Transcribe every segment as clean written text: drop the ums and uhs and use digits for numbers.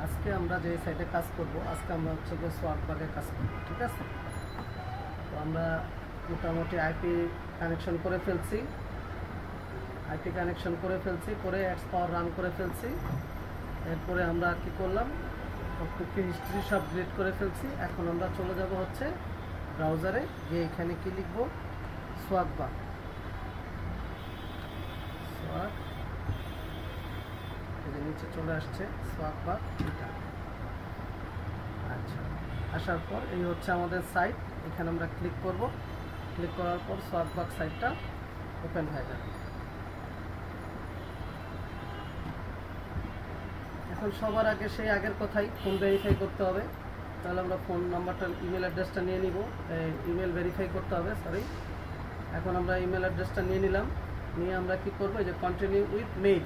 আজকে আমরা যে সাইটে কাজ করব, আজকে আমরা হচ্ছে যে সোয়াগবাগে কাজ করব, ঠিক আছে। তো আমরা মোটামুটি আইপি কানেকশন করে ফেলছি, করে এক্স পাওয়ার রান করে ফেলছি। এরপরে আমরা কি করলাম, কুকি হিস্ট্রি সব ডিলিট করে ফেলছি। এখন আমরা চলে যাব হচ্ছে ব্রাউজারে গিয়ে এখানে কি লিখব, সোয়াগবাগ, নিচে চলে আসছে সোয়াগবাগ এটা। আচ্ছা, আসার পর এই হচ্ছে আমাদের সাইট। এখানে আমরা ক্লিক করব, ক্লিক করার পর সোয়াগবাগ সাইটটা ওপেন হয়ে যাবে। এখন সবার আগে সেই আগের কথাই ফোন ভেরিফাই করতে হবে। তাহলে আমরা ফোন নাম্বারটা, ইমেল অ্যাড্রেসটা নিয়ে নিব, ইমেল ভেরিফাই করতে হবে, সরি। এখন আমরা ইমেল অ্যাড্রেসটা নিয়ে নিলাম, নিয়ে আমরা কি করব, এই যে কন্টিনিউ উইথ মেইল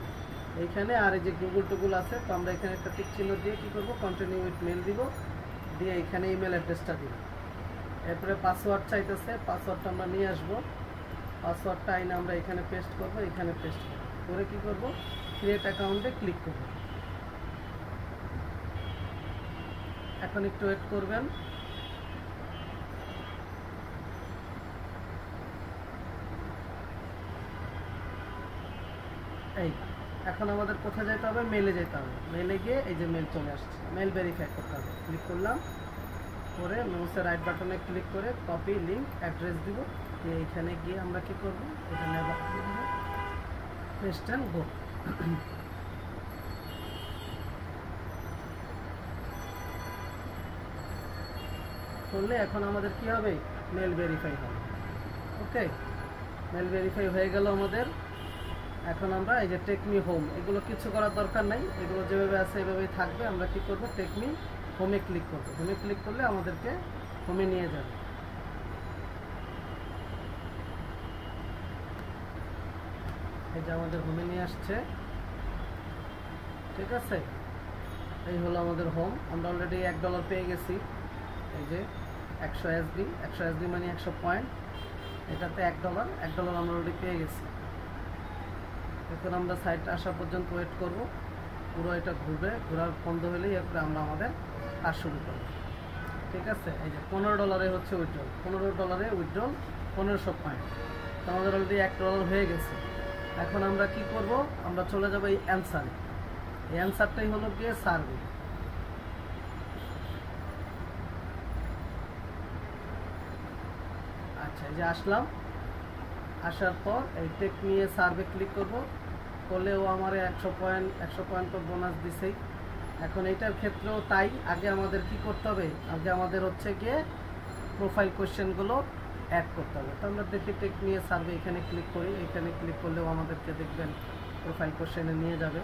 এইখানে, আর এই যে গুগল আছে, তো আমরা এখানে একটা টিক চিহ্ন দিয়ে কি করব, কন্টিনিউ উইথ মেইল দিব, দিয়ে এখানে ইমেল অ্যাড্রেসটা দিব। এরপরে পাসওয়ার্ড চাইতেছে, পাসওয়ার্ডটা আমরা নিয়ে আসব। পাসওয়ার্ডটা আইনে আমরা এখানে পেস্ট করব, এখানে পেস্ট করে কি করব, ক্রিয়েট অ্যাকাউন্টে ক্লিক করব। এখন একটু ওয়েট করবেন। এই এখন আমাদের কোথায় যেতে হবে, মেলে যেতে হবে। মেলে গিয়ে এই যে মেল চলে আসছে, মেল ভেরিফাই করতে হবে। ক্লিক করলাম, করে মাউসের রাইট বাটনে ক্লিক করে কপি লিঙ্ক অ্যাড্রেস দিব, দিয়ে এইখানে গিয়ে আমরা কি করব, এখানে পেস্ট অ্যান্ড গো। করলে এখন আমাদের কি হবে, মেল ভেরিফাই হবে। ওকে, মেল ভেরিফাই হয়ে গেল আমাদের। এখন আমরা এই যে টেকমি হোম, এগুলো কিছু করার দরকার নাই, এগুলো যেভাবে আছে এভাবেই থাকবে। আমরা কি করব, টেকমি হোমে ক্লিক করব। হোমে ক্লিক করলে আমাদেরকে হোমে নিয়ে যাবে। এই যে আমাদের হোমে নিয়ে আসছে, ঠিক আছে। এই হলো আমাদের হোম। আমরা অলরেডি $1 পেয়ে গেছি। এই যে 100 এসডি মানে 100 পয়েন্ট, এটাতে $1 আমরা অলরেডি পেয়ে গেছি। এখন আমরা সাইটে আসা পর্যন্ত ওয়েট করব, পুরো এটা ঘুরবে, ঘোরার বন্ধ হলেই এরপরে আমরা আমাদের কাজ শুরু করব, ঠিক আছে। এই যে $15 হচ্ছে উইথড্রল, $15 উইথড্রল 1500 পয়েন্ট, তো আমাদের অলরেডি $1 হয়ে গেছে। এখন আমরা কি করব, আমরা চলে যাব এই অ্যান্সারে। এই অ্যান্সারটাই হলো গিয়ে সার্ভে। আচ্ছা, এই যে আসলাম, আসার পর এই টেক নিয়ে সার্ভে ক্লিক করব, করলেও আমার 100 পয়েন্ট তো বোনাস দিছেই। এখন এইটার ক্ষেত্রেও তাই, আগে আমাদের কি করতে হবে, আগে আমাদের হচ্ছে গিয়ে প্রোফাইল কোয়েশ্চেনগুলো অ্যাড করতে হবে। তো আমরা দেখি টেক নিয়ে সার্ভে, এখানে ক্লিক করি, এখানে ক্লিক করলেও আমাদেরকে দেখবেন প্রোফাইল কোয়েশ্চেনে নিয়ে যাবে।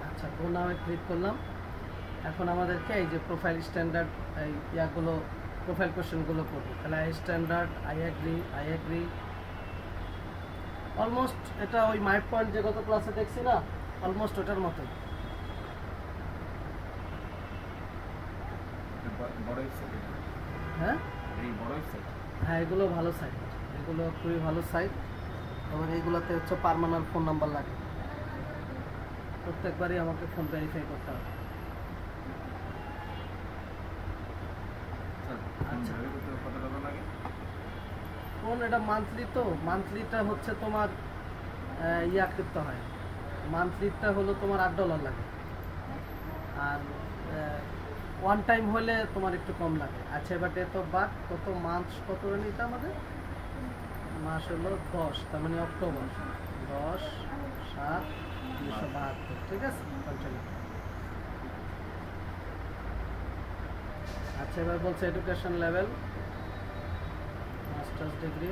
আচ্ছা, গো নামে ক্লিক করলাম। এখন আমাদেরকে এই যে প্রোফাইল স্ট্যান্ডার্ড এই ইয়াগুলো, প্রোফাইল কোশ্চেনগুলো করবো। তাহলে I standard, I agree almost এটা ওই মাই পয়েন্ট যে গত ক্লাসে দেখছি না, অলমোস্ট ওটার মতোই। হ্যাঁ হ্যাঁ, এগুলো ভালো সাইট, এগুলো খুবই ভালো সাইট। এবং এইগুলোতে হচ্ছে পার্মানেন্ট ফোন নাম্বার লাগে, প্রত্যেকবারই আমাকে ফোন ভেরিফাই করতে হবে। ফোন এটা মান্থলি, তো মান্থলিটা হচ্ছে তোমার ইয়া করতে হয়, মান্থলিটা হলো তোমার $8 লাগে, আর ওয়ান টাইম হলে তোমার একটু কম লাগে। আচ্ছা, এবার ডেট অফ বার্থ কত, মান্থ কত নিতে আমাদের, মাস হলো 10, তার মানে অক্টোবর। 10/7/1972। ঠিক আছে, কন্টিনিউ। আচ্ছা, এবার বলছে এডুকেশন লেভেল মাস্টার্স ডিগ্রি।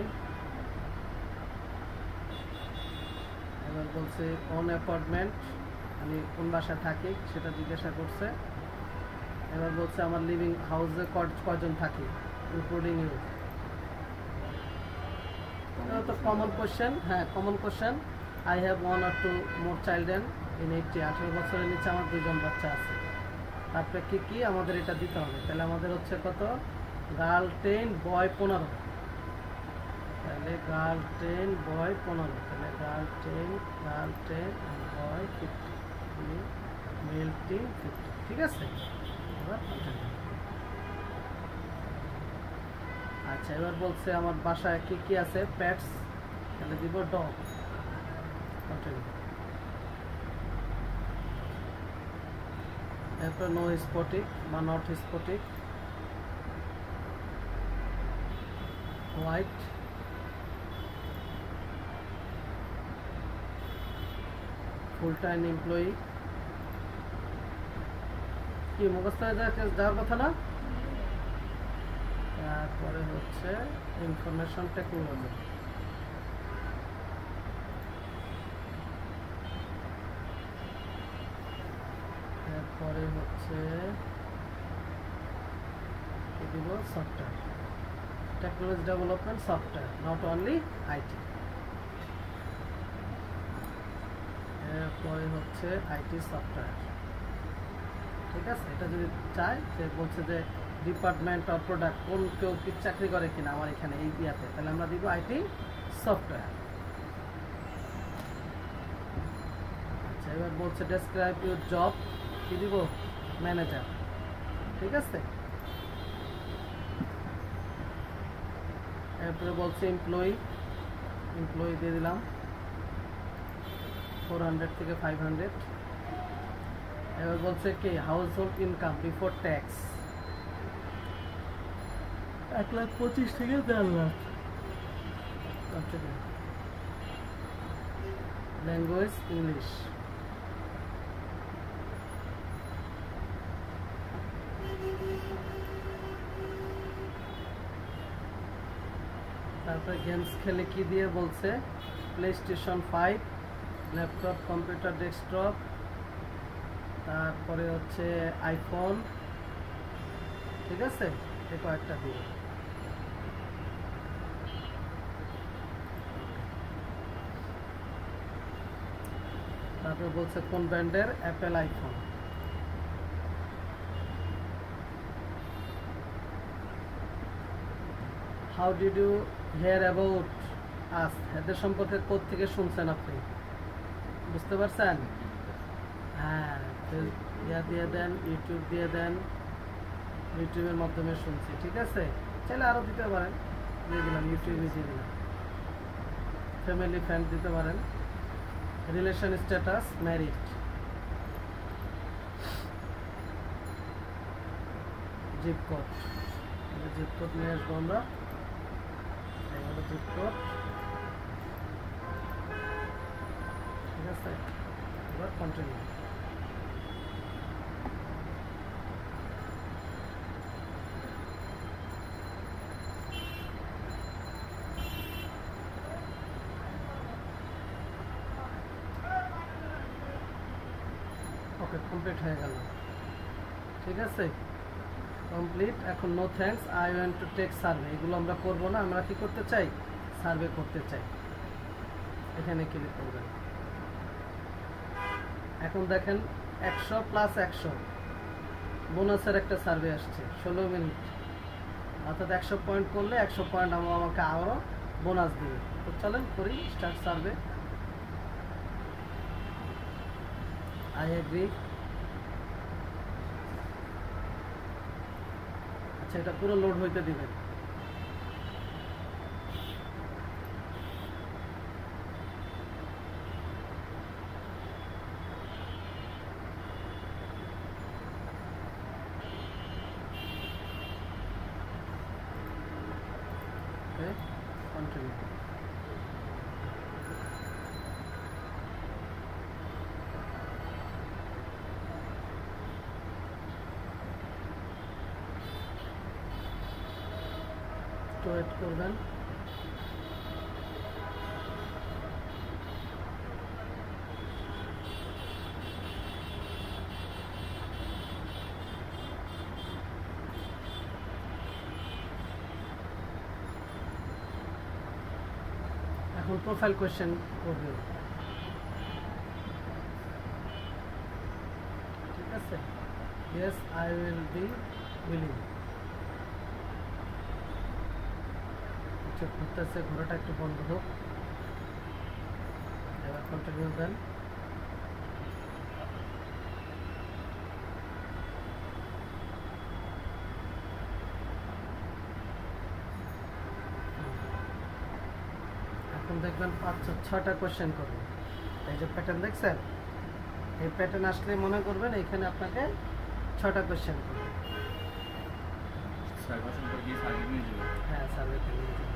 এবার বলছে অন অ্যাপার্টমেন্ট, আমি কোন বাসায় থাকি সেটা জিজ্ঞাসা করছে। এবার বলছে আমার লিভিং হাউসে কয়জন থাকি, ইনক্লুডিং ইউ। তো কমন কোশ্চেন, হ্যাঁ common question. I have 1 or 2 more children in 80, 18 বছরের নিচে আমার 2জন বাচ্চা আছে। তারপরে কি আমাদের এটা দিতে হবে। তাহলে আমাদের হচ্ছে কত, গার্ল 10, বয় 15। তাহলে গার্ল 10, বয় 15। তাহলে গার্ল 10 বয় 50, মেল 10, 50। ঠিক আছে, এবার আচ্ছা, এবার বলছে আমার বাসায় কি আছে, পেটস। তাহলে দিব ডগ। এরপর নো স্পটিক বা not Hispanic, white, full time employee. কি মুখস্থ হয়ে যাওয়ার কথা না? তারপরে হচ্ছে ইনফরমেশন টেকনোলজি। এরপরে হচ্ছে কি দিব, software, technology development software, not only IT. এরপরে হচ্ছে আইটি সফটওয়্যার। ঠিক আছে, এটা যদি চাই, সে বলছে যে ডিপার্টমেন্ট অফ প্রোডাক্ট, কোন কেউ কি চাকরি করে কিনা আমার এখানে এই ইয়াতে, তাহলে আমরা দিব আইটি সফটওয়্যার। আচ্ছা, এবার বলছে ডেসক্রাইব ইউর জব, কি দিব, ম্যানেজার। ঠিক আছে, এরপরে বলছে এমপ্লয়ি দিয়ে দিলাম 400 থেকে 500। এবার বলছে কি household income before tax 1,25,000 থেকে 1.5 লাখ। Language English. তারপরে গেমস খেলে কি দিয়ে বলছে, প্লেস্টেশন 5, ল্যাপটপ, কম্পিউটার, ডেস্কটপ, তারপরে হচ্ছে আইফোন। ঠিক আছে, এই কয়েকটা দিয়ে। তারপরে বলছে কোন ব্র্যান্ডের, Apple iPhone. How did you hear about us, এদের সম্পর্কে কোত্থেকে শুনছেন আপনি, বুঝতে পারছেন? হ্যাঁ, ইয়া দিয়ে দেন, ইউটিউব দিয়ে দেন, ইউটিউবের মাধ্যমে শুনছি। ঠিক আছে, চাইলে আরও দিতে পারেন, দিয়ে দিলাম, ইউটিউবে দিয়ে দিলাম। ফ্যামিলি ফ্রেন্ড দিতে পারেন। Relation status, married. Zip code, zip code নিয়ে আসবো আমরা। এই হলো জিপ কোড। ঠিক আছে, এবার কন্টিনিউ। ওকে, কমপ্লিট হয়ে গেল। ঠিক আছে, কমপ্লিট। এখন no thanks, I want to take survey, এগুলো আমরা করবো না। আমরা কি করতে চাই, সার্ভে করতে চাই। এখানে ক্লিক করবেন। এখন দেখেন 100 + 100 বোনাসের একটা সার্ভে আসছে, 16 মিনিট, অর্থাৎ 100 পয়েন্ট করলে 100 পয়েন্ট আমাকে আরও বোনাস দিবে। তো চলেন করি স্টার্ট সার্ভে। I agree. আচ্ছা, এটা পুরো লোড হইতে দিবেন। কন্টিনিউ। ওয়েট করবেন। এখন প্রোফাইল কোয়েশ্চেন করবে, ঠিক আছে? Yes I will be willing. Check করতেছে, ঘোড়াটা একটু বন্ধ হোক। এবার কন্টিনিউ দেন। এখন দেখবেন 5-6টা কোয়েশ্চেন করবেন। এই যে প্যাটার্ন দেখছেন, এই প্যাটার্ন আসলে মনে করবেন এখানে আপনাকে 6টা কোয়েশ্চেন করবেন। হ্যাঁ, সার্ভেতে নিয়ে যাবেন।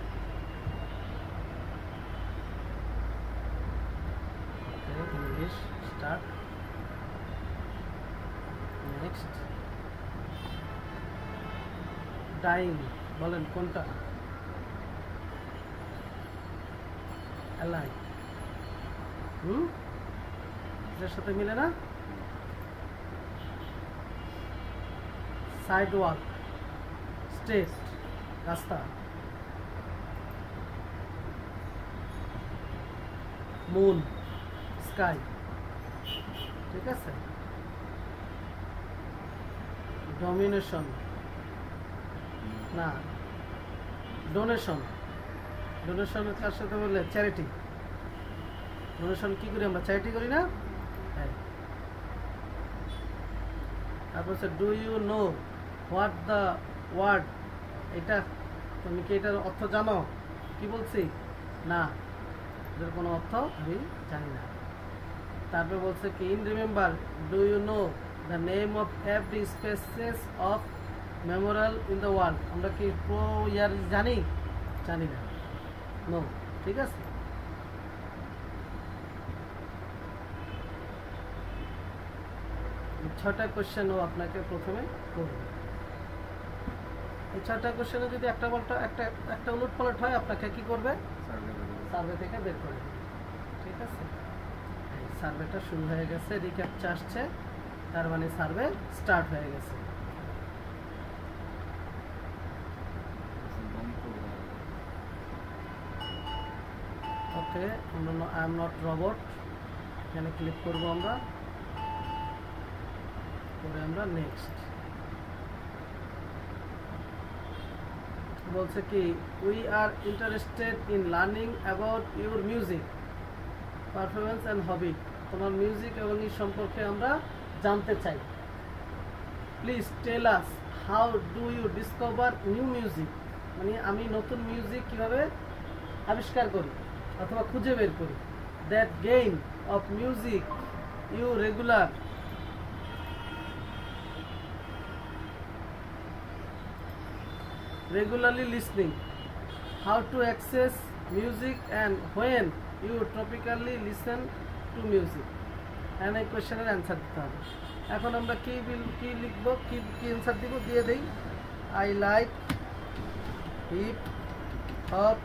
ওকে, ইংলিশ স্টার্ট। নেক্সট, ডাইং বলেন কোনটা? অ্যালাই, এর সাথে মিলে না? সাইড ওয়াক, স্টেজ, রাস্তা। মুন, স্কাই, ঠিক আছে? ডমিনেশন না, ডোনেশন। ডোনেশনের কার সাথে বললে? চ্যারিটি। ডোনেশন কি করি আমরা? চ্যারিটি করি না? হ্যাঁ। তারপর হচ্ছে do you know what the word, এটা তুমি কি এটার অর্থ জানো? কি বলছি? না, এটার কোনো অর্থ আমি জানি না। তারপর বলছে কি in remember do you know the name of every spaces of memorial in the world, আমরা কি প্রো ইয়ার জানি? জানি না, নো, ঠিক আছে? ছটা কোশ্চেনও আপনাকে প্রথমে করবে। এই 6টা কোশ্চেনে যদি একটা উলট পালট হয় আপনাকে কি করবে? সার্ভে থেকে বের করে দেবে, ঠিক আছে? সার্ভেটা শুরু হয়ে গেছে, রিক্যাপচা আসছে, তার মানে সার্ভে স্টার্ট হয়ে গেছে। Okay, I am not robot, এখানে ক্লিক করব আমরা, করে আমরা নেক্সট। বলছে কি we are interested in learning about your music performance and hobby, তোমার মিউজিক এবং এই সম্পর্কে আমরা জানতে চাই। Please tell us how do you discover new music, মানে আমি নতুন মিউজিক কীভাবে আবিষ্কার করি অথবা খুঁজে বের করি। That gain of music you regularly listening, how to access music and when you tropically listen to music, and এই কোশ্চেনের অ্যান্সার দিতে হবে। এখন আমরা কি লিখব, কি অ্যান্সার দিব, দিয়ে দেই। I like hip hop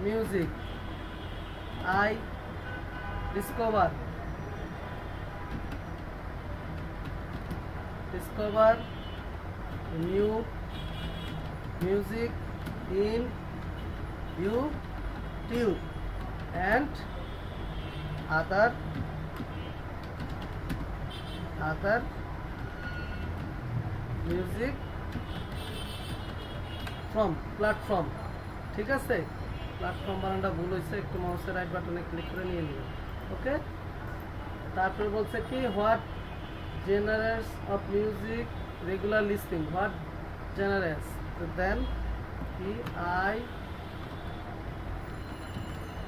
music, I discover new music in YouTube and other music from platform, ঠিক আছে? প্ল্যাটফর্ম বানানটা ভুল হয়েছে, একটু মাউসের রাইট বাটনে ক্লিক করে নিয়ে নেবেন। ওকে, তারপরে বলছে কি what generous of music regular listening, what generous, then I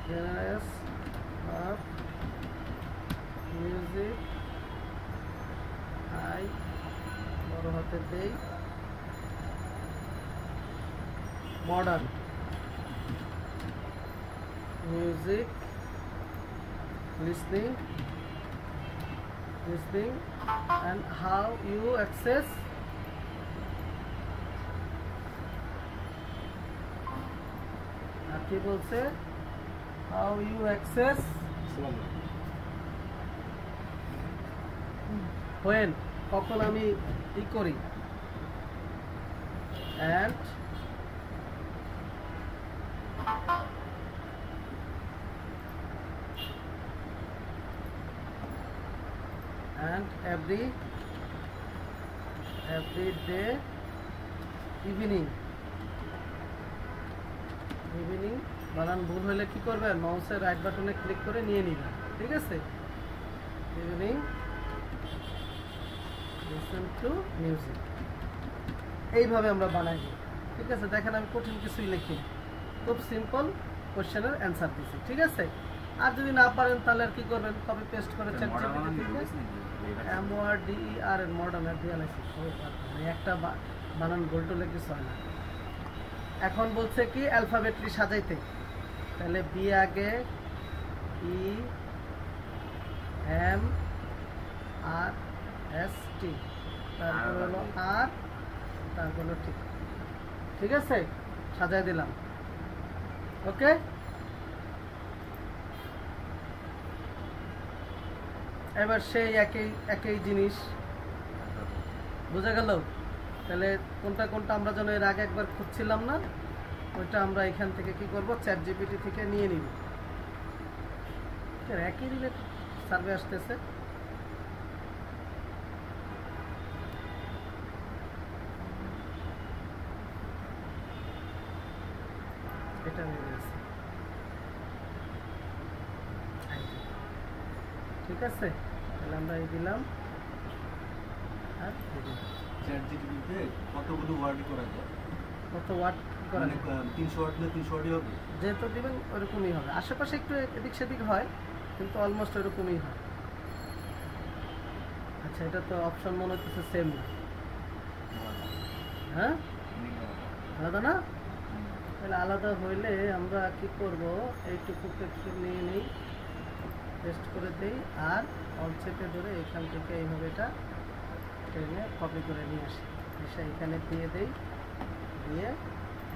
genres of music I বড় হাতে দেই modern music listening and how you access কি বলছে, হাউ ইউ অ্যাক্সেস হোয়েন, কখন আমি ই করি, অ্যান্ড every day ইভিনিং বানান ভুল হলে কি করবেন, মাউসের রাইট বাটনে ক্লিক করে নিয়ে নিবেন, ঠিক আছে। ইভিনিং লিসেন টু মিউজিক, এইভাবে আমরা বানাই, ঠিক আছে। দেখেন আমি কঠিন কিছুই লিখি, খুব সিম্পল কোশ্চেনের অ্যান্সার দিচ্ছি, ঠিক আছে। আর যদি না পারেন তাহলে আর কি করবেন, কপি পেস্ট করে মডার্ন একটা বানান গোলটোলে কিছু হয় না। এখন বলছে কি অ্যালফাবেটলি সাজাইতে, তাহলে বি আগে, E M R S T, তারপর হলো আর, তারপর হলো টি, ঠিক আছে, সাজাই দিলাম, ওকে। এবার সেই একই জিনিস বোঝা গেল। তাহলে কোনটা কোনটা আমরা যেন এর আগে একবার খুঁজছিলাম না, ওইটা আমরা এখান থেকে কি করব, চ্যাট জিপিটি থেকে নিয়ে নিব। একই রিলেটেড সার্ভে আসতেছে, এটা নিয়ে গেছে, ঠিক আছে। তাহলে আমরা এই দিলাম আর চ্যাট জিপিটিতে কতগুলো ওয়ার্ড করা যায়, কত ওয়ার্ড করা যায়, 300 ওয়ার্ড হলে 300 ওয়ার্ডই হবে, যেহেতু দিবেন ওরকমই হবে, আশেপাশে একটু এদিক সেদিক হয় কিন্তু অলমোস্ট ওরকমই হয়। আচ্ছা, এটা তো অপশন মনে হচ্ছে সেম না, হ্যাঁ আলাদা না, তাহলে আলাদা হইলে আমরা কি করব, এইটুকুকে একটু নিয়ে নিই, পেস্ট করে দিই, আর অল চেপে ধরে এখান থেকে এইভাবে এটা টেনে কপি করে নিয়ে আসি, এসে এখানে দিয়ে দিই, দিয়ে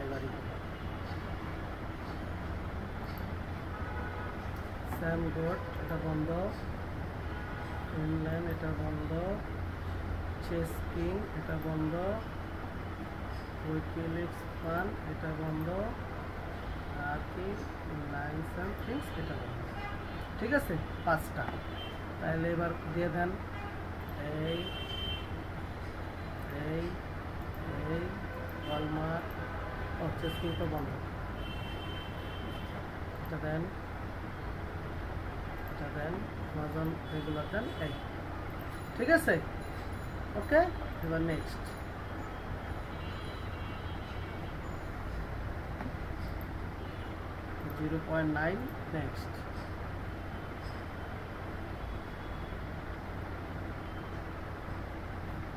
এবারই স্যাম গোট এটা বন্ধ, ইনল্যান্ড এটা বন্ধ, চেস কিং এটা বন্ধ, উইকিলিক্স ফান এটা বন্ধ, আর কি লাইন্স অ্যান্ড থিংস এটা বন্ধ, ঠিক আছে, 5টা। তাহলে এবার দিয়ে দেন এই এই এই ওয়ালমার্ট, চেস কিং তো বন্ধ, এটা দেন, এটা দেন, অ্যামাজন রেগুলার দেন, এই, ঠিক আছে, ওকে। এবার নেক্সট, .9 নেক্সট।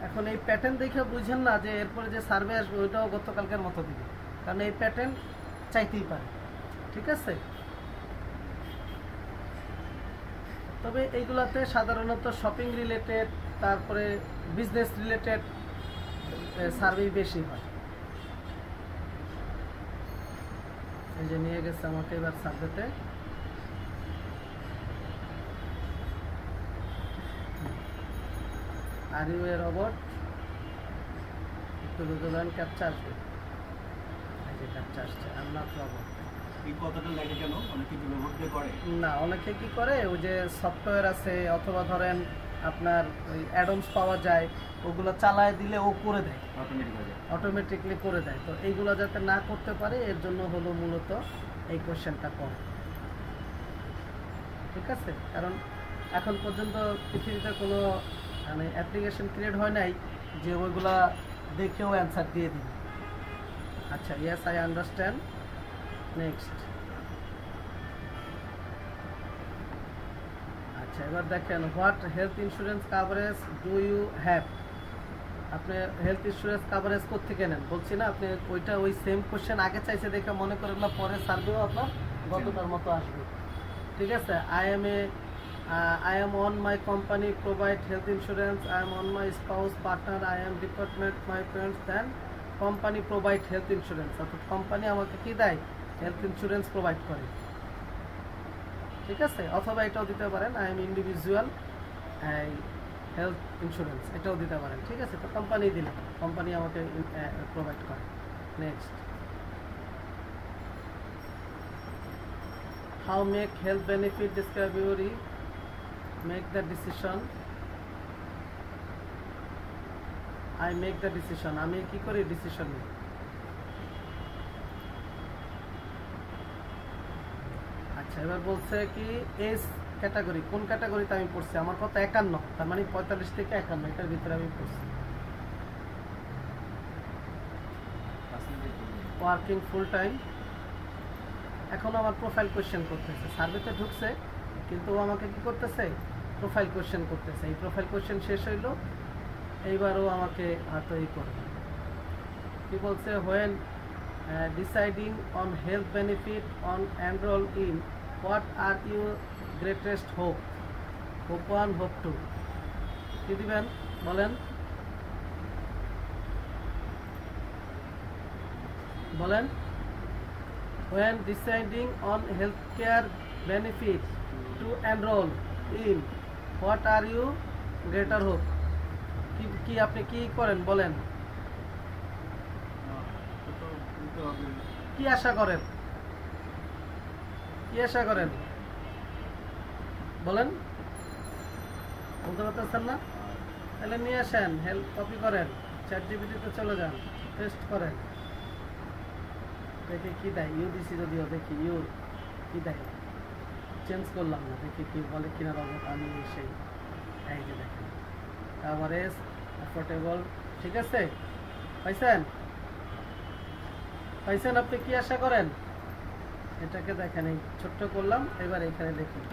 এখন এই প্যাটার্ন দেখে বুঝেন না যে এরপরে যে সার্ভে আসবে ওইটাও গতকালকের মতো দিবে, কারণ এই প্যাটার্ন চাইতেই পারে, ঠিক আছে। তবে এইগুলাতে সাধারণত শপিং রিলেটেড, তারপরে বিজনেস রিলেটেড সার্ভে বেশি হয়। এই যে নিয়ে গেছে আমাকে এবার সার্ভেতে, আর ইউ এ রোবট, একটু বুঝলেন, ক্যাপচা আসবে, এই যে ক্যাপচা আসছে, আই এম নট রোবট। এই কথাটা লাগে কেন, অনেকে কি রোবট দিয়ে করে না, অনেকে কি করে, ওই যে সফটওয়্যার আছে অথবা ধরেন আপনার ওই অ্যাডমস পাওয়া যায়, ওগুলো চালায় দিলে ও করে দেয়, অটোমেটিকলি করে দেয়। তো এইগুলো যাতে না করতে পারে এর জন্য হলো মূলত এই কোশ্চেনটা কম, ঠিক আছে। কারণ এখন পর্যন্ত পৃথিবীতে কোনো মানে অ্যাপ্লিকেশন ক্রিয়েট হয় নাই যে ওইগুলা দেখেও অ্যান্সার দিয়ে দিবে। আচ্ছা, ইয়েস আই আন্ডারস্ট্যান্ড, নেক্সট। আচ্ছা, এবার দেখেন, what health insurance coverage do you have, আপনি হেলথ ইন্স্যুরেন্স কাভারেজ কোত্থেকে নেন, বলছি না আপনি ওইটা ওই সেম কোশ্চেন আগে চাইছে দেখে মনে করেন না, পরে সার্ভেও আপনার গতটার মতো আসবে, ঠিক আছে। I am on my company provide health insurance, I am on my spouse partner, I am department my parents, then company provide health insurance, অর্থাৎ কোম্পানি আমাকে কি দেয়, হেলথ ইন্স্যুরেন্স প্রোভাইড করে, ঠিক আছে। অথবা এটাও দিতে পারেন I am individual health insurance, এটাও দিতে পারেন, ঠিক আছে। তো কোম্পানি দিলাম, কোম্পানি আমাকে প্রোভাইড করে। Next, how make health benefit ডিসক্রাইবরি, make the decision. I make the decision, আমি কি করি ডিসিশন নিই। আচ্ছা, এবার বলছে কি এস ক্যাটাগরি, কোন ক্যাটাগরিতে আমি পড়ছি, আমার কত 51, তার মানে 45 থেকে 51 এটার ভিতরে আমি পড়ছি। Working full time. এখন আমার প্রোফাইল কোয়েশ্চেন করতেছে, সার্ভেতে ঢুকছে কিন্তু ও আমাকে কি করতেছে, প্রোফাইল কোয়েশ্চেন করতেছে। এই প্রোফাইল কোয়েশ্চেন শেষ হইলো, এইবারও আমাকে হয়তো এই করবে। কি বলছে, when deciding on health benefit on enrol in what are your greatest hope, hope 1 hope 2, কি দিবেন বলেন বলেন। when deciding on healthcare benefits to enroll in what are you greater hope, কি আপনি কি করেন বলেন, কি আশা করেন, কি আশা করেন বলেন, বলতে পারতেছেন না? তাহলে নিয়ে আসেন, হেল্প কপি করেন, চ্যাটজিপিটিতে চলে যান, টেস্ট করেন, দেখি কি দেয়। ইউ দিছি যদিও, দেখি ইউ কি দেয়, চেঞ্জ করলাম না, দেখি কি বলে কিনা রকম। আমি সেই এই যে দেখেন অ্যাভারেজ অ্যাফোর্ডেবল, ঠিক আছে। পাইছেন পাইছেন আপনি কি আশা করেন, এটাকে দেখেন, এই ছোট্ট করলাম। এবার এখানে দেখুন,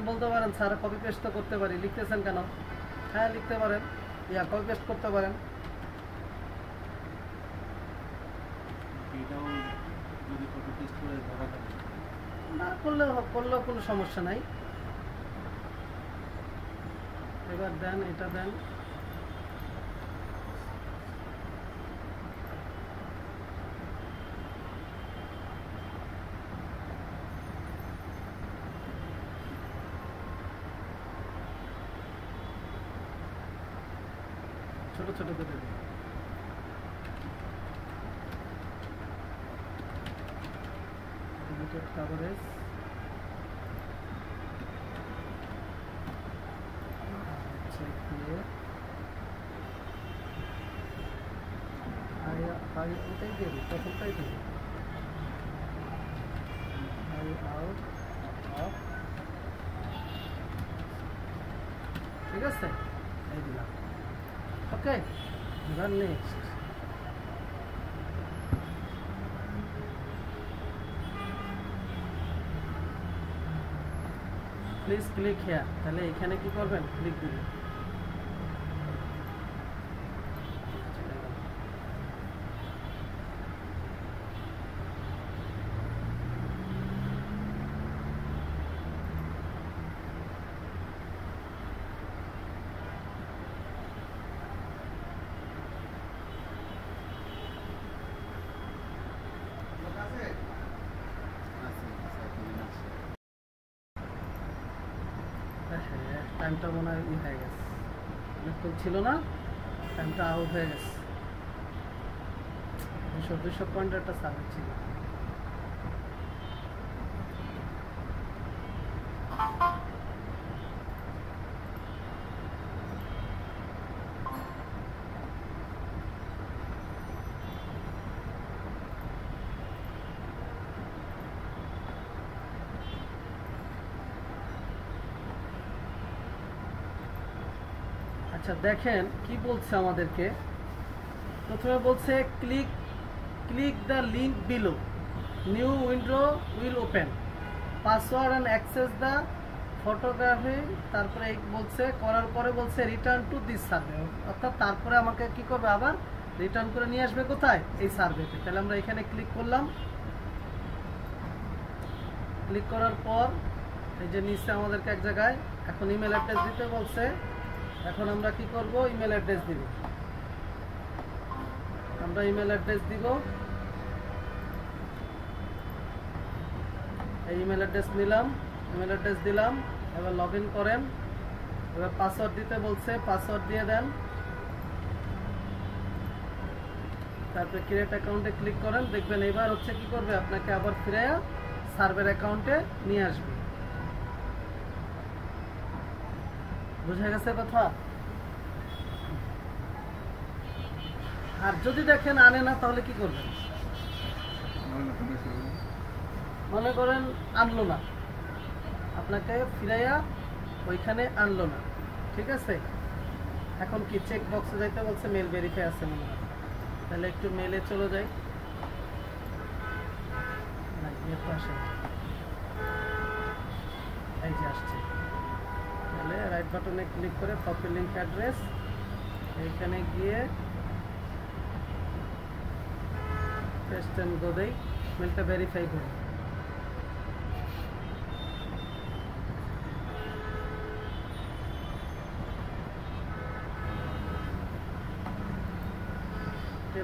বলতে পারেন স্যার কপি পেস্ট তো করতে পারি, লিখতেছেন কেন? হ্যাঁ লিখতে পারেন, ইয়া কপি পেস্ট করতে পারেন। না করলেও কোনো সমস্যা নাই। এবার দেন, এটা দেন, ছোট ছোট করে দিন। লিমিটেড কভারেজ, চেক দিয়ে ওটাই দিয়ে দিই, প্রথমটাই দিই, আউট অফ, ঠিক আছে, এই দিলাম। ওকে, এবার নেক্সট, প্লিজ ক্লিক হেয়ার। তাহলে এখানে কি করবেন, ক্লিক দিবেন। টাইমটা মনে হয় হয়ে গেছে, অনেকক্ষণ ছিল না, টাইমটা আউট হয়ে গেছে। 200 পয়েন্টের একটা সার্ভে ছিল। আচ্ছা দেখেন কি বলছে আমাদেরকে। প্রথমে বলছে click the link below, new window will open, password and access the photography. তারপরে বলছে করার পরে বলছে রিটার্ন টু দিস সার্ভে, অর্থাৎ তারপরে আমাকে কি করবে, আবার রিটার্ন করে নিয়ে আসবে কোথায়, এই সার্ভেতে। তাহলে আমরা এখানে ক্লিক করলাম, ক্লিক করার পর এই যে নিচে আমাদেরকে এক জায়গায় এখন ইমেল অ্যাড্রেস দিতে বলছে। এখন আমরা কি করব, ইমেল অ্যাড্রেস দিব। আমরা ইমেল অ্যাড্রেস দিব, এই ইমেল অ্যাড্রেস নিলাম, ইমেল অ্যাড্রেস দিলাম। এবার লগ ইন করেন। এবার পাসওয়ার্ড দিতে বলছে, পাসওয়ার্ড দিয়ে দেন। তারপরে ক্রিয়েট অ্যাকাউন্টে ক্লিক করেন। দেখবেন এবার হচ্ছে কি করবে, আপনাকে আবার ফিরে সার্ভার অ্যাকাউন্টে নিয়ে আসবে। বুঝা গেছে কথা? আর যদি দেখেন আনে না, তাহলে কি করবেন? মনে করেন আনলো না, আপনাকে ফিরাইয়া ওইখানে আনলো না, ঠিক আছে? এখন কি চেক বক্সে যাইতে বলছে, মেল ভেরিফাই আছে মনে হয়, তাহলে একটু মেলে চলে যাই। না, এর তো আসে না। এই যে আসছে। তাহলে রাইট বাটনে ক্লিক করে কপি লিংক অ্যাড্রেস, এইখানে গিয়ে পেস্ট এন্ড গো দেই, মেলটা ভেরিফাই করি।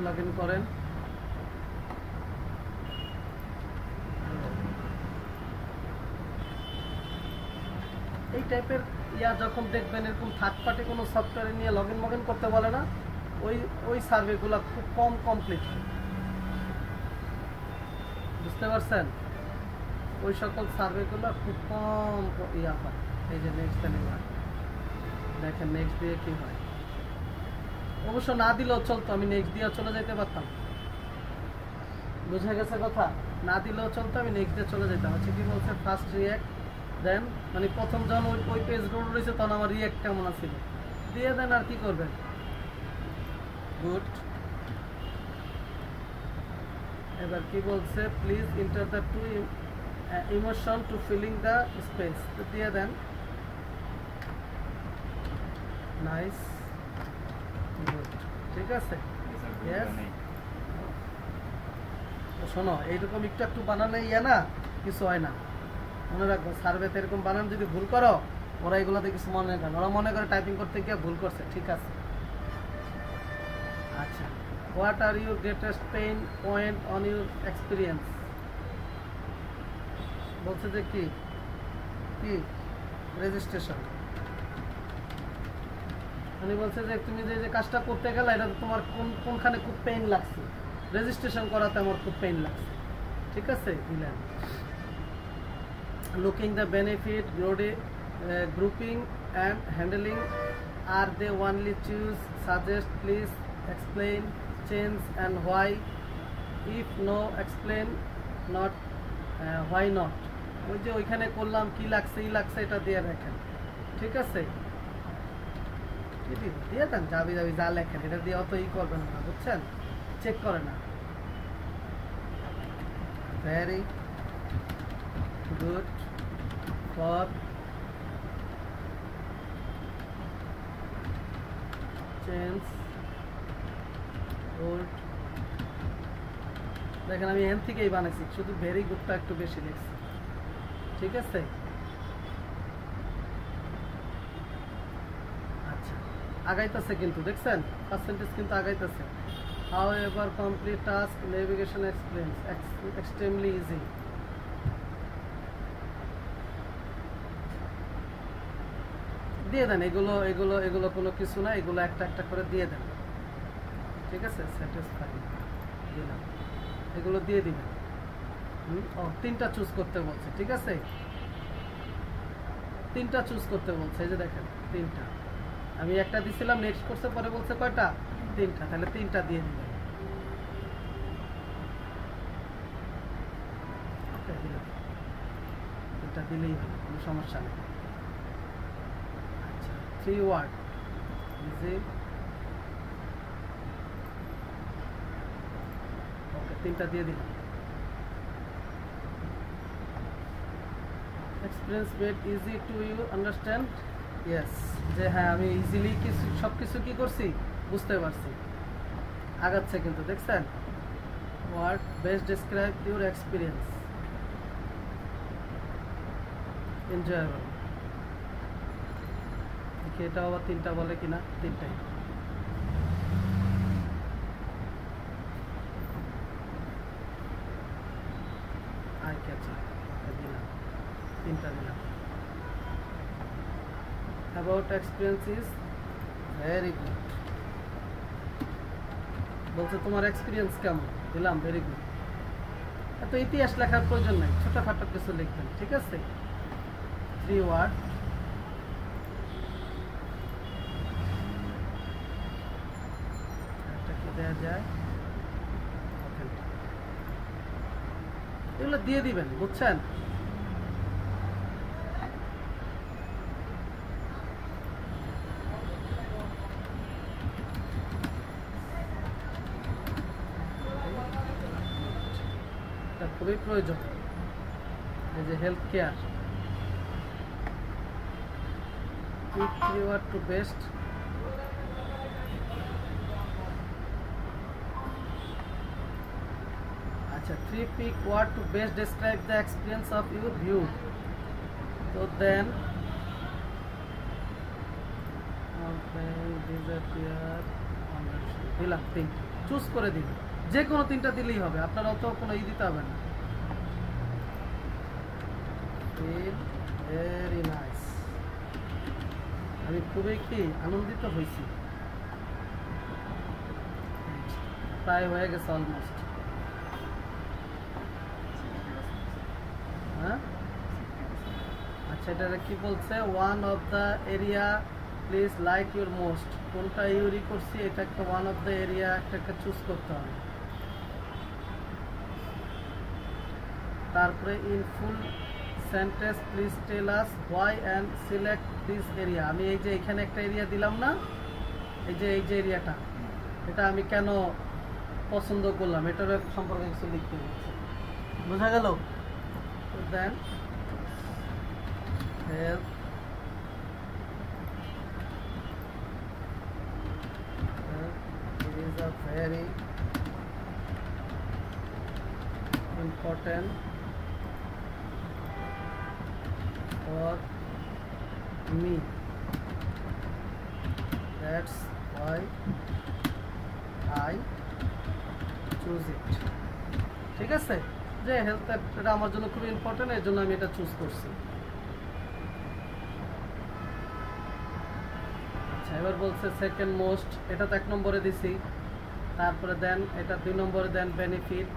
লগ ইন করেন। এই টাইপের যখন দেখবেন এরকম থার্ড পার্টি কোনো সফটওয়্যার নিয়ে লগ ইন করতে বলে না, ওই সার্ভেগুলো খুব কম কমপ্লিট হয়। বুঝতে পারছেন? ওই সকল সার্ভেগুলো খুব কম হয়। এই যে নেক্সট দেখেন, নেক্সট দিয়ে কি হয়। অবশ্য না দিলেও চলতো, আমি নেক্সট দিয়ে চলে যেতে পারতাম। বুঝা গেছে কথা? না দিলেও চলতো, আমি নেক্সট দিয়ে চলে যেতাম। হচ্ছে কি বলছে, ফার্স্ট রিয়াক্ট দেন, মানে প্রথম যখন ওই পেজ রোড রয়েছে তখন আমার রিয়াক্ট কেমন ছিল দিয়ে দেন। আর কি করবেন, গুড। এবার কি বলছে, please enter the two emotion to feeling the space, দিয়ে দেন। নাইস, গুড, ঠিক আছে। শোনো, এইরকম একটু বানালে না কিছু হয় না, মনে রাখবো। সার্ভেতে এরকম বানান যদি ভুল করো, ওরা এগুলোতে কিছু মনে রাখেন, ওরা মনে করে টাইপিং করতে গিয়ে ভুল করছে, ঠিক আছে। আচ্ছা, what are your greatest pain point on your experience? বলছে যে কি কি রেজিস্ট্রেশন, মানে বলছে যে তুমি যে কাজটা করতে গেলে এটা তোমার কোনখানে খুব পেইন লাগছে, রেজিস্ট্রেশন করাতে আমার খুব পেইন লাগছে, ঠিক আছে। দিলেন। Looking the benefit, grouping and handling, আর they only choose, suggest, please explain, change and why, if no explain not, why not. ওই যে ওইখানে করলাম কি লাগছে ই লাগছে, এটা দিয়ে রাখেন, ঠিক আছে। দিয়ে দেন, যাবি যা লেখেন, এটা দিয়ে অত ই করবেন না, বুঝছেন, চেক করে না। Very good for change old. দেখেন আমি এখান থেকেই বানাইছি, শুধু ভেরি গুডটা একটু বেশি লিখছি, ঠিক আছে। আচ্ছা, আগাইতেছে কিন্তু, দেখছেন পার্সেন্টেজ কিন্তু আগাইতেছে। However, complete task navigation explains extremely easy. দিয়ে দেন এগুলো এগুলো এগুলো কোনো কিছু না, এগুলো একটা একটা করে দিয়ে দেন, ঠিক আছে। স্যাটিসফাই দিলাম, এগুলো দিয়ে দিবেন। ও, তিনটা চুজ করতে বলছে, ঠিক আছে, তিনটা চুজ করতে বলছে। এই যে দেখেন তিনটা, আমি একটা দিছিলাম, নেক্সট করছে, পরে বলছে কয়টা, তিনটা, তাহলে তিনটা দিয়ে দিবেন। তিনটা দিলেই হবে, কোনো সমস্যা নেই। আচ্ছা, 3 ওয়ার্ড ইজি, ওকে, তিনটা দিয়ে দিলাম। Experience made easy to you understand, yes, যে হ্যাঁ আমি ইজিলি সব কিছু কি করছি, বুঝতে পারছি। আগাচ্ছে কিন্তু, দেখছেন। Word best describe your experience, enjoyable, দেখি এটা আবার 3টা বলে কিনা। 3টাই। আই ক্যাচার দিলাম, 3টা দিলাম। About experience is very good. বলছে তোমার এক্সপিরিয়েন্স কেমন, দিলাম ভেরি গুড। এত ইতিহাস লেখার প্রয়োজন নাই, ছোটখাটো কিছু লিখবেন, ঠিক আছে। 3 ওয়ার্ড। একটা কি দেওয়া যায়, এগুলো দিয়ে দিবেন, বুঝছেন। খুবই প্রয়োজন। এই যে health care, pick 3 word to best। আচ্ছা, 3 pick word to best describe the experience of your view। তো দেন disappear দিলাম 3, চুজ করে দিন, যে কোনো 3টা দিলেই হবে, আপনারা অত কোনো দিতে হবে না। ভেরি নাইস, আমি খুবই কি আনন্দিত হয়েছি। প্রায় হয়ে গেছে অলমোস্ট। হ্যাঁ, আচ্ছা, এটা কি বলছে, one of the area please like your most. কোনটা ইউরি করছি, এটা একটা ওয়ান অফ দ্য এরিয়া একটা চুজ করতে হবে। তারপরে in full sentence please tell us why and select this area. আমি এই যে এখানে একটা এরিয়া দিলাম না, এই যে এরিয়াটা, এটা আমি কেন পছন্দ করলাম, এটার সম্পর্কে কিছু লিখতে হচ্ছে, বোঝা গেল। দেন help is a very important for me, that's why I choose it। ঠিক আছে, যে হেলথ এটা আমার জন্য খুব ইম্পর্টেন্ট, এর জন্য আমি এটা চুজ করছি। আচ্ছা, এবার বলছে সেকেন্ড মোস্ট, এটা তো 1 নম্বরে দিছি। তারপরে দেন এটা 2 নম্বরে দেন বেনিফিট।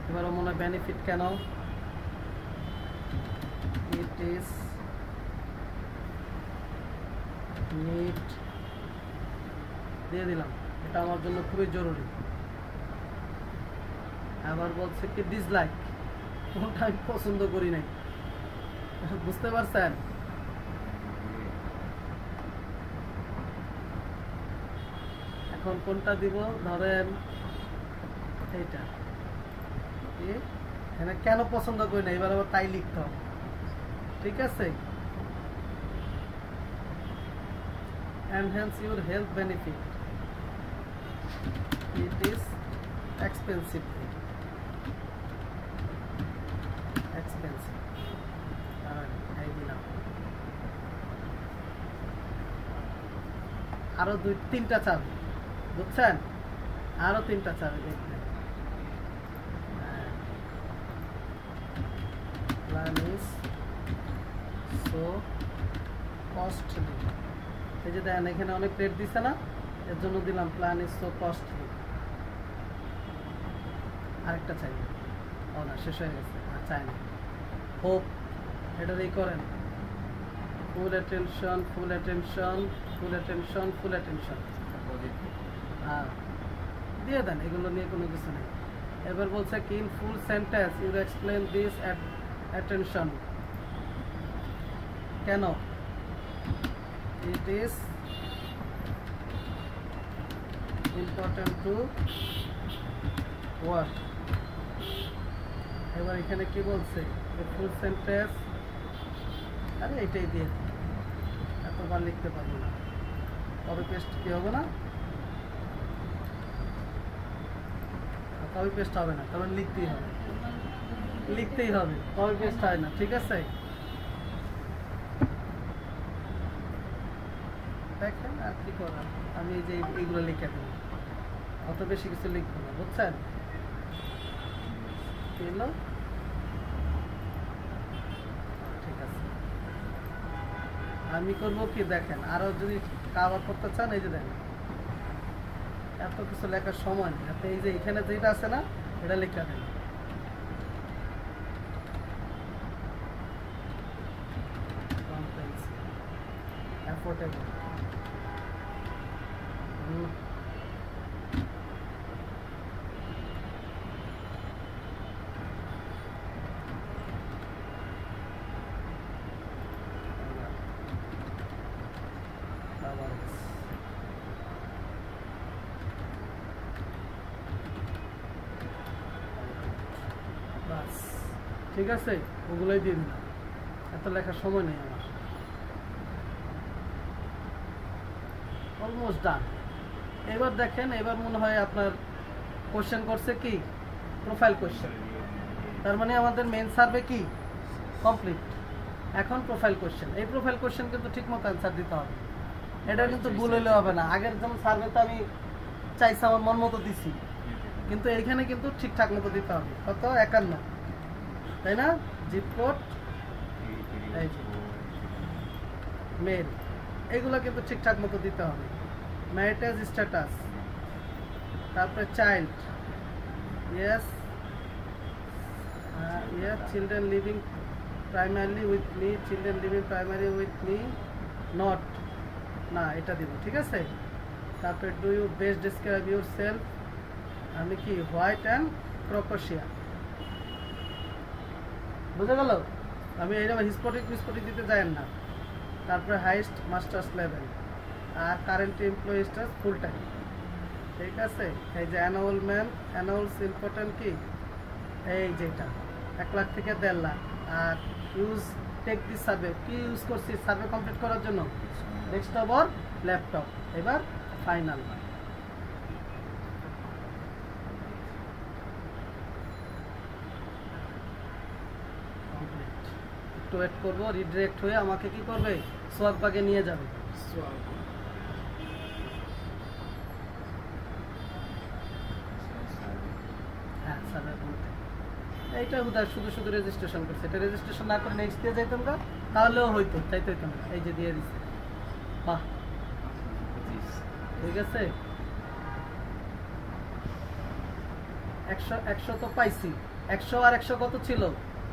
এবারও মনে হয় বেনিফিট কেন, ইট ইজ নিড দিয়ে দিলাম, এটা আমার জন্য খুবই জরুরি। আবার বলছে কি ডিসলাইক, কোনটা আমি পছন্দ করি নাই, বুঝতে পারছেন। এখন কোনটা দিব, ধরেন এইটা, এখানে কেন পছন্দ করি না, এবার আবার তাই লিখতে হবে, ঠিক আছে। enhance your health benefit, it is expensive, এই দিলাম। আরো 2-3টা চাবি, বুঝছেন, আরো 3টা চাবি দেখবেন। plan is so costly, এই যে দেখেন এখানে অনেক রেট দিছে না, এর জন্য দিলাম প্ল্যান ইজ সো কস্টলি। আরেকটা চাই, ও না, শেষ হয়ে গেছে, আর চাই না। হোপ, এটা দিয়ে করেন, ফুল অ্যাটেনশন, ফুল অ্যাটেনশন, ফুল অ্যাটেনশন, ফুল অ্যাটেনশন, হ্যাঁ দিয়ে দেন, এগুলো নিয়ে কোনো কিছু নেই। এবার বলছে কি in full sentence you explain this attention, কেন, it is important to what। এবার এখানে কি বলছে, ফুল সেন্টেন্স, আরে এটাই দিয়ে এতবার লিখতে পারবো না, কপি পেস্ট কি হবে না, কপি পেস্ট হবে না, কারণ লিখতেই হবে, কপি পেস্ট হয় না, ঠিক আছে। দেখেন আর কি করার, আমি এই যে এইগুলো লিখে দেবো, অত বেশি কিছু লিখবো না, বুঝছেন? কি হলো? ঠিক আছে, আমি করবো কি দেখেন, আরো যদি কাভার করতে চান এই যে দেখেন এত কিছু লেখার সময় নেই, আপনি এই যে এখানে যেটা আছে না এটা লেখা দেন। অ্যাফোর্ডেবল, ঠিক আছে, ওগুলোই দিয়ে দিন, এত লেখার সময় নেই আমার। Almost done. এবার দেখেন, এবার মনে হয় আপনার কোশ্চেন করছে কি প্রোফাইল কোশ্চেন, তার মানে আমাদের মেন সার্ভে কি কমপ্লিট। এখন প্রোফাইল কোশ্চেন, এই প্রোফাইল কোশ্চেন কিন্তু ঠিক মতো অ্যান্সার দিতে হবে, এটা কিন্তু ভুল হইলে হবে না। আগের যেমন সার্ভেতে আমি চাইছি আমার মন মতো দিছি, কিন্তু এইখানে কিন্তু ঠিকঠাক মতো দিতে হবে। কত? 51, তাই না? জিপ কোড, মেল, এগুলো কিন্তু ঠিকঠাক মতো দিতে হবে। ম্যারিটাজ স্ট্যাটাস, তারপরে child, yes yes, children living primarily with me, children living primary with me, not, না এটা দিব, ঠিক আছে। তারপরে do you best describe yourself, আমি কি হোয়াইট অ্যান্ড ক্রোকোশিয়া, বুঝে গেল? আমি এইরকম হিস্পোটিক দিতে যাই না। তারপরে হাইস্ট মাস্টার্স লেভেল, আর কারেন্ট এমপ্লয়ি স্টাস ফুল টাইম, ঠিক আছে। এই যে অ্যানুয়ালস ইম্পর্টেন্ট কি, এই যেটা 1 লাখ থেকে 1.5 লাখ। আর ইউজ টেক দিস সার্ভে, কি ইউজ করছি সার্ভে কমপ্লিট করার জন্য? Desktop or laptop. এবার ফাইনাল, একটু ওয়েট করবো, রিডিরেক্ট হয়ে আমাকে কি করবে, সোয়াগবাগে নিয়ে যাবে। হ্যাঁ সার্ভে কমপ্লিট। এইটা বোধহয় শুধু শুধু রেজিস্ট্রেশন করছে, এটা রেজিস্ট্রেশন না করে নেক্সট দিয়ে যাইতাম না, তাহলেও হইতো, চাইতে হইতাম না। এই যে দিয়ে দিচ্ছে, বাহ, ঠিক আছে। 100 তো পাইছি, 100 আর 100 কত ছিল?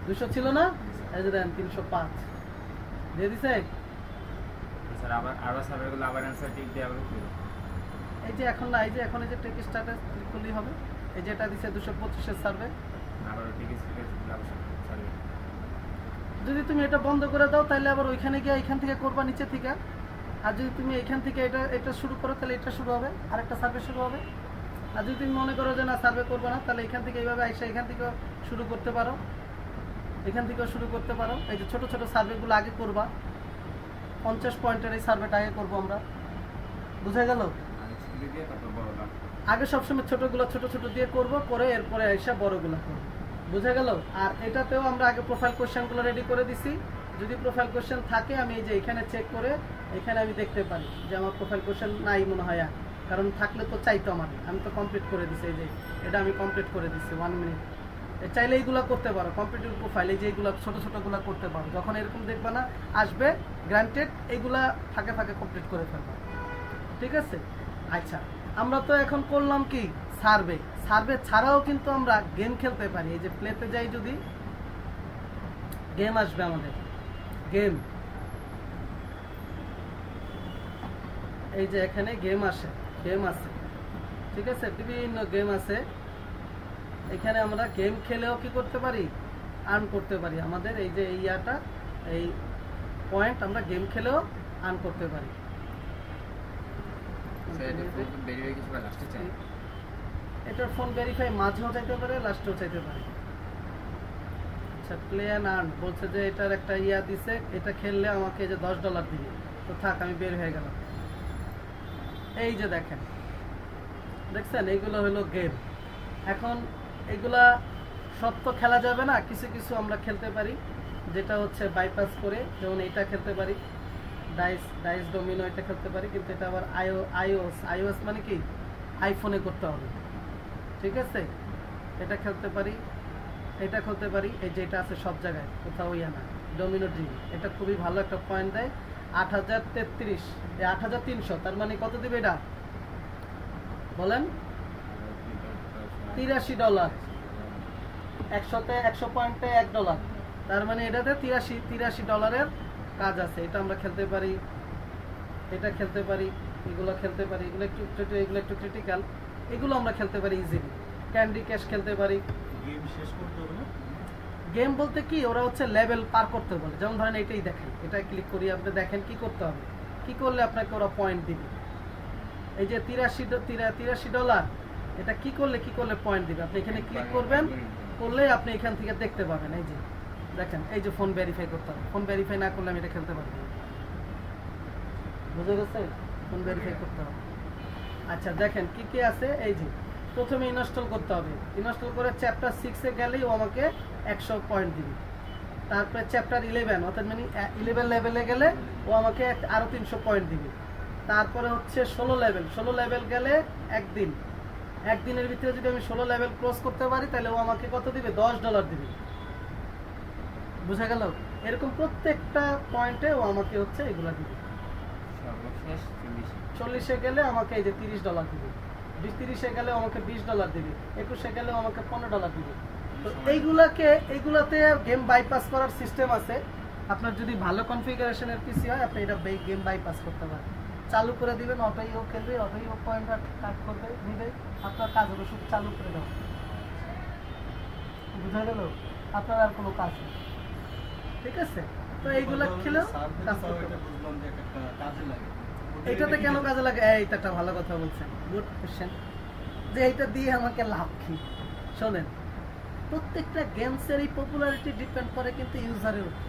200 ছিল না? এই যে দেন 305 দিয়ে দিছে। স্যার আবার আরো সার্ভেগুলো আবার অ্যানসার ঠিক দেওয়া হবে। এই যে এখন না, এই যে এখন এই যে টেক স্ট্যাটাস ক্লিক করলেই হবে। এই যে এটা দিছে 225 এর সার্ভে, আবার ঠিক সার্ভে। যদি তুমি এটা বন্ধ করে দাও তাহলে আবার ওইখানে গিয়ে এখান থেকে করবা নিচে থেকে। আর যদি তুমি এখান থেকে এটা শুরু করো তাহলে এটা শুরু হবে, আরেকটা সার্ভে শুরু হবে। আর যদি তুমি মনে করো যে না সার্ভে করবে না, তাহলে এখান থেকে এইভাবে আইসা এখান থেকেও শুরু করতে পারো, এখান থেকেও শুরু করতে পারো। এই যে ছোট ছোট সার্ভেগুলো আগে করবা, 50 পয়েন্টের এই সার্ভেটা আগে করবো আমরা, বুঝা গেল? আগে সবসময় ছোটগুলো ছোট ছোট দিয়ে করব, করে এরপরে আইসা বড়গুলো করবো, বুঝা গেল? আর এটাতেও আমরা আগে প্রোফাইল কোশ্চেনগুলো রেডি করে দিছি। যদি প্রোফাইল কোশ্চেন থাকে আমি এই যে এখানে চেক করে এখানে আমি দেখতে পারি যে আমার প্রোফাইল কোশ্চেন নাই মনে হয়, কারণ থাকলে তো চাইতো আমার, আমি তো কমপ্লিট করে দিছি। এই যে এটা আমি কমপ্লিট করে দিছি 1 মিনিট। চাইলে এইগুলো করতে পারো, কম্পিউটার প্রোফাইল, এই যে এইগুলো ছোট ছোটগুলো করতে পারো। যখন এরকম দেখবা না আসবে গ্রান্টেড, এইগুলা ফাঁকে ফাঁকে কমপ্লিট করে ফেলবা, ঠিক আছে। আচ্ছা, আমরা তো এখন করলাম কি সার্ভে, সার্ভে ছাড়াও কিন্তু আমরা গেম খেলতে পারি। এই যে প্লেতে যাই, যদি গেম আসবে আমাদের, গেম, এই যে এখানে গেম আসে, গেম আছে, ঠিক আছে, বিভিন্ন গেম আছে। এখানে আমরা গেম খেলেও কি করতে পারি, আর্ন করতে পারি। আমাদের এই যে ইয়াটা, এই পয়েন্ট আমরা গেম খেলেও আর্ন করতে পারি। এটার ফোন ভেরিফাই মাঝেও চাইতে পারে, লাস্টেও চাইতে পারে। আচ্ছা, প্লে অ্যান্ড আর্ন বলছে যে এটার একটা ইয়া দিছে, এটা খেললে আমাকে যে $10 দিবে। তো থাক, আমি বের হয়ে গেলাম। এই যে দেখেন, দেখছেন, এইগুলো হলো গেম। এখন এগুলা সব তো খেলা যাবে না, কিছু কিছু আমরা খেলতে পারি, যেটা হচ্ছে বাইপাস করে। যেমন এইটা খেলতে পারি, ডাইস ডোমিনো এটা খেলতে পারি, কিন্তু এটা আবার আইওএস মানে কি আইফোনে করতে হবে, ঠিক আছে। এটা খেলতে পারি, এটা খেলতে পারি, এই যে এটা আছে সব জায়গায়, কোথাও ইয়া না। ডোমিনো ড্রিম এটা খুবই ভালো একটা পয়েন্ট দেয়, 8033 8300, তার মানে কত দিবে এটা বলেন? $83, 100 পয়েন্টে $1, তার মানে এটাতে $83 কাজ আছে। এটা আমরা খেলতে পারি, এটা খেলতে পারি, এগুলো খেলতে পারি, এগুলো একটু ক্রিটিক্যাল, এগুলো আমরা খেলতে পারি ইজিলি। ক্যান্ডি ক্যাশ খেলতে পারি। গেম শেষ করতে হবে না? গেম বলতে কি, ওরা হচ্ছে লেভেল পার করতে বলে। যেমন ধরেন এটাই দেখেন, এটা ক্লিক করি, আপনি দেখেন কি করতে হবে, কি করলে আপনাকে ওরা পয়েন্ট দিবে। এই যে $83, এটা কি করলে পয়েন্ট দিবে, আপনি এখানে ক্লিক করবেন, করলে আপনি এখান থেকে দেখতে পাবেন। এই যে দেখেন, এই যে ফোন ভেরিফাই করতে হবে, ফোন ভেরিফাই না করলে আমি এটা খেলতে পারবো না, বুঝে গেছে? ফোন ভেরিফাই করতে হবে। আচ্ছা দেখেন কি কি আছে, এই যে প্রথমে ইনস্টল করতে হবে, ইনস্টল করে চ্যাপ্টার 6 গেলেই ও আমাকে 100 পয়েন্ট দিবে। তারপরে চ্যাপ্টার 11 অর্থাৎ মানে 11 লেভেলে গেলে ও আমাকে আরো 300 পয়েন্ট দিবে। তারপরে হচ্ছে 16 লেভেল গেলে একদিনের ভিতরে যদি আমি 16 লেভেল ক্রস করতে পারি, তাহলে ও আমাকে কত দিবে? $10 দিবে, বুঝা গেল? এরকম প্রত্যেকটা পয়েন্টে ও আমাকে হচ্ছে এগুলা দিবে। সর্বশেষ 40-এ গেলে আমাকে এই যে $30 দিবে, 30-এ গেলে আমাকে $20 দিবে, 21-এ গেলে আমাকে $15 দিবে। তো এইগুলাতে গেম বাইপাস করার সিস্টেম আছে। আপনার যদি ভালো কনফিগারেশনের পিসি হয়, আপনি এটা গেম বাইপাস করতে পারেন। চালু করে দিবেন, অটোই ও খেলবে, অটোই ও পয়েন্ট কাট করবে, দিবে, আপনার কাজ হলো শুধু চালু করে দেওয়া, বুঝা গেল? আপনার আর কোনো কাজ নেই, ঠিক আছে। তো এইগুলা খেলেও কাজ করতে পারেন। বুঝলাম যে একটা কাজে লাগে। এইটাতে কেন কাজে লাগে? এইটা একটা ভালো কথা বলছেন, গুড কোশ্চেন, যে এইটা দিয়ে আমাকে লাভ কি? শোনেন, প্রত্যেকটা গেমসের এই পপুলারিটি ডিপেন্ড করে কিন্তু ইউজারের উপর।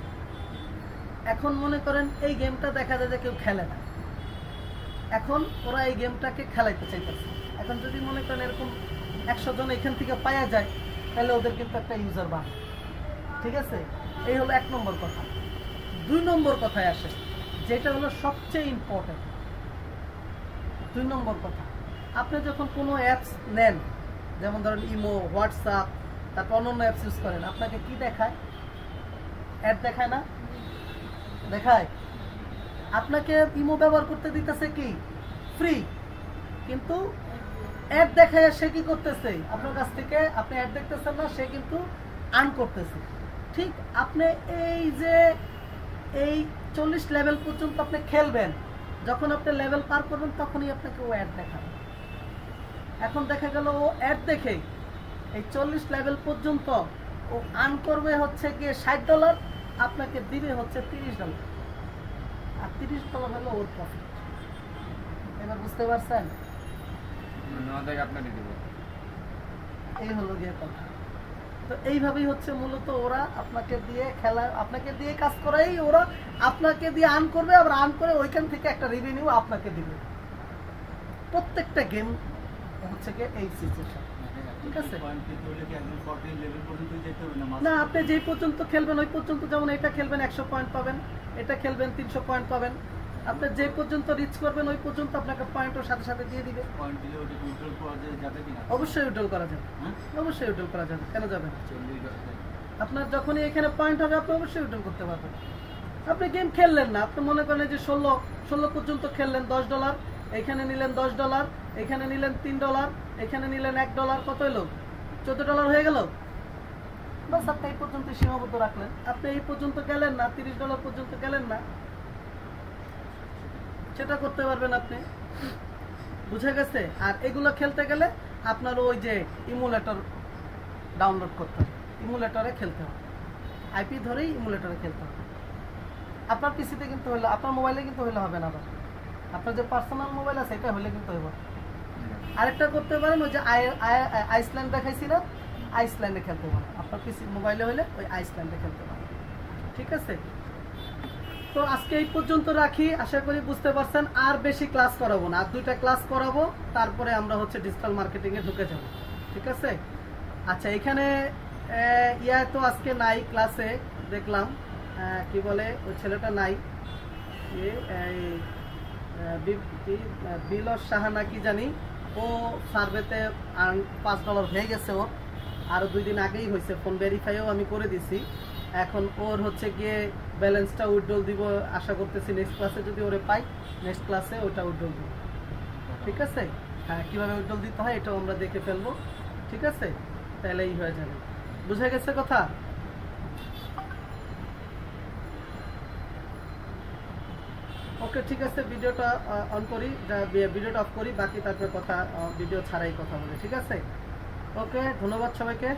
এখন মনে করেন এই গেমটা দেখা যায় যে কেউ খেলে না, এখন ওরা এই গেমটাকে খেলাইতে চাইতেছে। এখন যদি মনে করেন এরকম 100 জন এখান থেকে পাওয়া যায়, তাহলে ওদের কিন্তু একটা ইউজার বাড়ে, ঠিক আছে। এই হলো 1 নম্বর কথা। 2 নম্বর কথায় আসে, যেটা হলো সবচেয়ে ইম্পর্টেন্ট। 2 নম্বর কথা, আপনি যখন কোনো অ্যাপস নেন, যেমন ধরেন ইমো, হোয়াটসঅ্যাপ, তারপর অন্যান্য অ্যাপস ইউজ করেন, আপনাকে কি দেখায়? অ্যাড দেখায় না? দেখায়। আপনাকে ইমো ব্যবহার করতে দিতেছে কি ফ্রি, কিন্তু অ্যাড দেখায় সে কি করতেছে আপনার কাছ থেকে, আপনি অ্যাড দেখতেছেন না, সে কিন্তু আর্ন করতেছে। ঠিক আপনি এই যে এই 40 লেভেল পর্যন্ত আপনি খেলবেন, যখন আপনি লেভেল পার করবেন তখনই আপনাকে ও অ্যাড দেখাবে। এখন দেখা গেল ও অ্যাড দেখে এই 40 লেভেল পর্যন্ত ও আর্ন করবে হচ্ছে গিয়ে $60, আপনাকে দিবে হচ্ছে $30, আর $30 হলো ওর প্রফিট। এবার বুঝতে পারছেন? আপনাকে দিব, এই হলো গিয়ে কথা। তো এইভাবেই হচ্ছে মূলত ওরা আপনাকে দিয়ে খেলা, আপনাকে দিয়ে কাজ করাই, ওরা আপনাকে দিয়ে আর্ন করবে, আবার আর্ন করে ওইখান থেকে একটা রেভিনিউ আপনাকে দিবে। প্রত্যেকটা গেম হচ্ছে গিয়ে এই সিচুয়েশন, ঠিক আছে। পয়েন্ট পেতে হলে কি একদম 40 লেভেল পর্যন্ত যেতে হবে না? না, আপনি যেই পর্যন্ত খেলবেন ওই পর্যন্ত, যেমন এটা খেলবেন 100 পয়েন্ট পাবেন, এটা খেলবেন 300 পয়েন্ট পাবেন। আপনি যে পর্যন্ত রিচ করবেন ওই পর্যন্ত আপনাকে পয়েন্টের সাথে সাথে দিয়ে দিবে। পয়েন্ট দিলে ওটা উইথড্রল করা যাবে কিনা? অবশ্যই উইথড্রল করা যাবে, হ্যাঁ, অবশ্যই উইথড্রল করা যাবে, কেন যাবে না? 40 আপনার যখনই এখানে পয়েন্ট হবে আপনি অবশ্যই উইথড্রল করতে পারবেন। আপনি গেম খেললেন না, আপনি মনে করেন যে 16 পর্যন্ত খেললেন, $10, এখানে নিলেন $10, এখানে নিলেন $3, এখানে নিলেন $1, কত হলো? $14 হয়ে গেল। বাস, আপনি এই পর্যন্ত সীমাবদ্ধ রাখলেন, আপনি এই পর্যন্ত গেলেন না, $30 পর্যন্ত গেলেন না, সেটা করতে পারবেন আপনি, বুঝে গেছে। আর এগুলো খেলতে গেলে আপনার ওই যে ইমুলেটর ডাউনলোড করতে হবে, ইমুলেটরে খেলতে হবে, আইপি ধরেই ইমুলেটরে খেলতে হবে। আপনার পিসিতে কিন্তু হলে, আপনার মোবাইলে কিন্তু হলে হবে না, আবার আপনার যে পার্সোনাল মোবাইল আছে এটা হলে কিন্তু হইব। আরেকটা করতে পারেন, ওই যে আইসল্যান্ড দেখাইছি না, আইসল্যান্ডে খেলতে পারেন। আপনার পিসি মোবাইলে হলে ওই আইসল্যান্ডে খেলতে পারেন, ঠিক আছে। তো আজকে এই পর্যন্ত রাখি, আশা করি বুঝতে পারছেন। আর বেশি ক্লাস করাবো না, আর 2টা ক্লাস করাবো, তারপরে আমরা হচ্ছে ডিজিটাল মার্কেটিং এ ঢুকে যাব, ঠিক আছে। আচ্ছা, এখানে ইয়া তো আজকে নাই ক্লাসে, দেখলাম কি বলে ওই ছেলেটা নাই, বিলস সাহানা কি জানি, ও সার্ভেতে $5 হয়ে গেছে ওর, আরও 2 দিন আগেই হয়েছে, ফোন ভেরিফাইও আমি করে দিছি। এখন ওর হচ্ছে গিয়ে ব্যালেন্সটা উইথড্রল দিব, আশা করতেছি নেক্সট ক্লাসে যদি ওরে পাই, নেক্সট ক্লাসে ওটা উইথড্রল দিব। ঠিক আছে, হ্যাঁ, কীভাবে উইথড্রল দিতে হয় এটাও আমরা দেখে ফেলবো। ঠিক আছে, তাহলেই হয়ে যাবে। বুঝে গেছে কথা? ওকে, ঠিক আছে, ভিডিওটা অন করি, ভিডিওটা অফ করি, বাকি তারপরে কথা ভিডিও ছাড়াই কথা বলি। ঠিক আছে, ওকে, ধন্যবাদ সবাইকে।